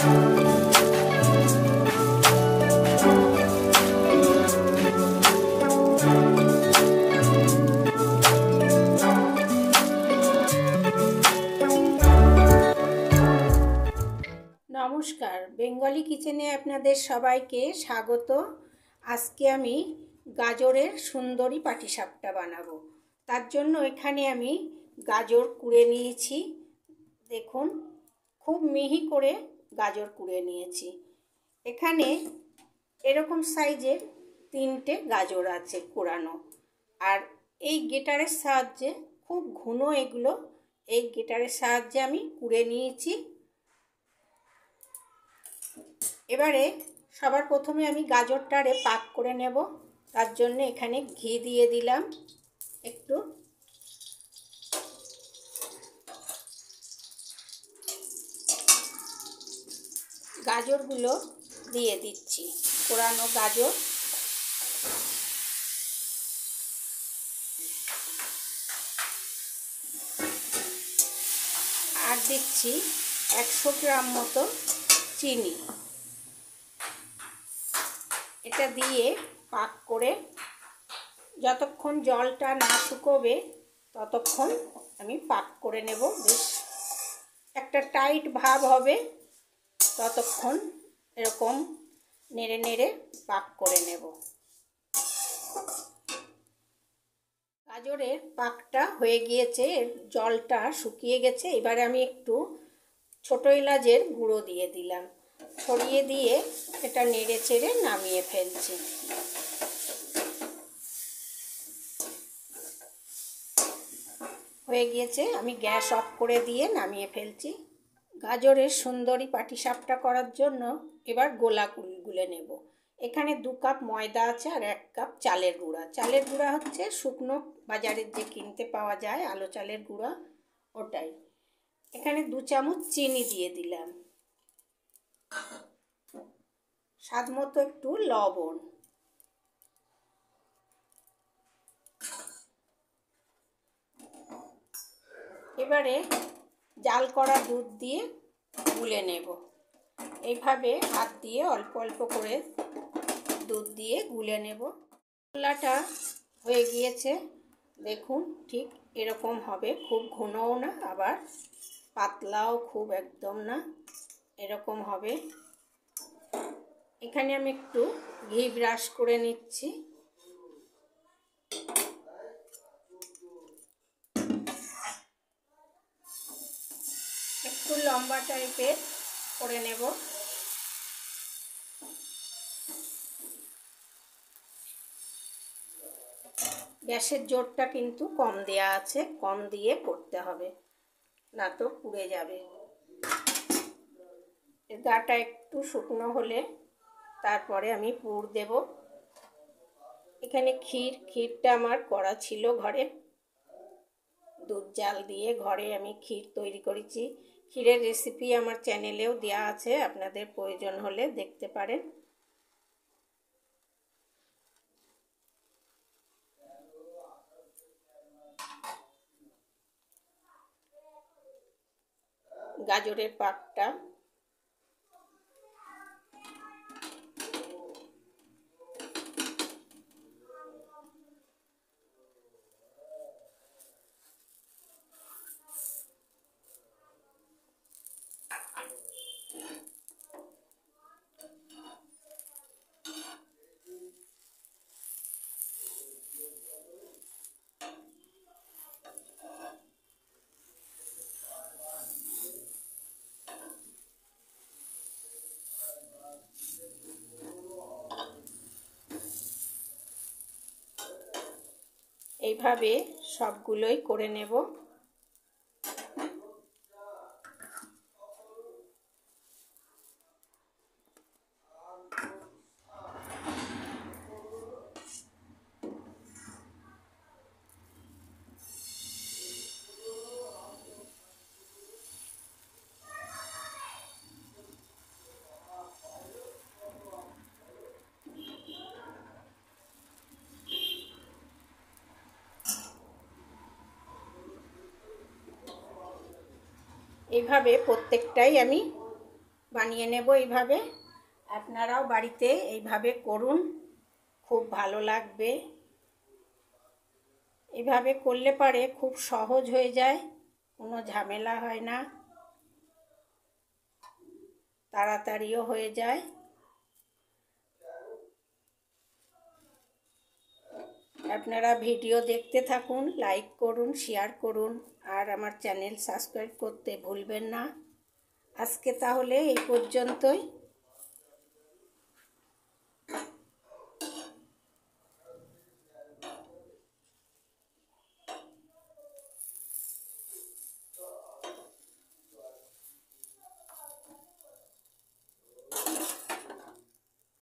নমস্কার, বেঙ্গলি কিচেনে আপনাদের সবাইকে স্বাগত। আজকে আমি গাজরের সুন্দরী পাটিসাপটা বানাবো। তার জন্য এখানে আমি গাজর কুড়ে নিয়েছি। দেখুন, খুব মিহি করে গাজর কুড়ে নিয়েছি। এখানে এরকম সাইজের 3টে গাজর আছে কোড়ানো। আর এই গ্রেটারের সাহায্যে, খুব ঘন এগুলো, এই গ্রেটারের সাহায্যে আমি কুড়ে নিয়েছি। এবারে সবার প্রথমে আমি গাজরটারে পাক করে নেব। তার জন্য এখানে ঘি দিয়ে দিলাম একটু। গাজরগুলো দিয়ে দিচ্ছি, কোড়ানো গাজর। আর দিচ্ছি 100 গ্রাম মতো চিনি। এটা দিয়ে পাক করে যতক্ষণ জলটা না শুকোবে ততক্ষণ আমি পাক করে নেব। বেশ একটা টাইট ভাব হবে ততক্ষণ এরকম নেড়ে নেড়ে পাক করে নেব। গাজরের পাকটা হয়ে গিয়েছে, জলটা শুকিয়ে গেছে। এবারে আমি একটু ছোট এলাচের গুঁড়ো দিয়ে দিলাম, ছড়িয়ে দিয়ে এটা নেড়ে চেড়ে নামিয়ে ফেলছি। হয়ে গিয়েছে, আমি গ্যাস অফ করে দিয়ে নামিয়ে ফেলছি। গাজরের সুন্দরী পাটিসাপটা করার জন্য এবার গোলা গুলে নেব। এখানে 2 কাপ ময়দা আছে আর 1 কাপ চালের গুঁড়া। চালের গুঁড়া হচ্ছে শুকনো বাজারের যে কিনতে পাওয়া যায় আলো চালের গুঁড়া, ওটাই। এখানে 2 চামচ চিনি দিয়ে দিলাম, স্বাদ মতো একটু লবণ। এবারে জাল করা দুধ দিয়ে গুলে নেব। এইভাবে হাত দিয়ে অল্প অল্প করে দুধ দিয়ে গুলে নেব। গোলাটা হয়ে গিয়েছে, দেখুন ঠিক এরকম হবে। খুব ঘনও না আবার পাতলাও খুব একদম না, এরকম হবে। এখানে আমি একটু ঘি ব্রাশ করে নিচ্ছি। একটু লম্বা টাইপের করে নেব। গ্যাসের জোরটা কিন্তু কম দেয়া আছে, কম দিয়ে করতে হবে, না তো পুড়ে যাবে। গাটা একটু শুকনো হলে তারপরে আমি পুর দেব। এখানে ক্ষীরটা আমার করা ছিল ঘরে, দুধ জাল দিয়ে ঘরে আমি ক্ষীর তৈরি করেছি। ক্ষীরের রেসিপি আমার চ্যানেলেও দেওয়া আছে, আপনাদের প্রয়োজন হলে দেখতে পারেন। গাজরের পাকটা এইভাবে সবগুলোই করে নেব। এইভাবে প্রত্যেকটাই আমি বানিয়ে নেব এইভাবে। আপনারাও বাড়িতে এইভাবে করুন, খুব ভালো লাগবে। এইভাবে করলে পারে খুব সহজ হয়ে যায়, কোনো ঝামেলা হয় না, তাড়াতাড়িও হয়ে যায়। আপনারা ভিডিও দেখতে থাকুন, লাইক করুন, শেয়ার করুন, আর আমার চ্যানেল সাবস্ক্রাইব করতে ভুলবেন না। আজকে তাহলে এই পর্যন্তই।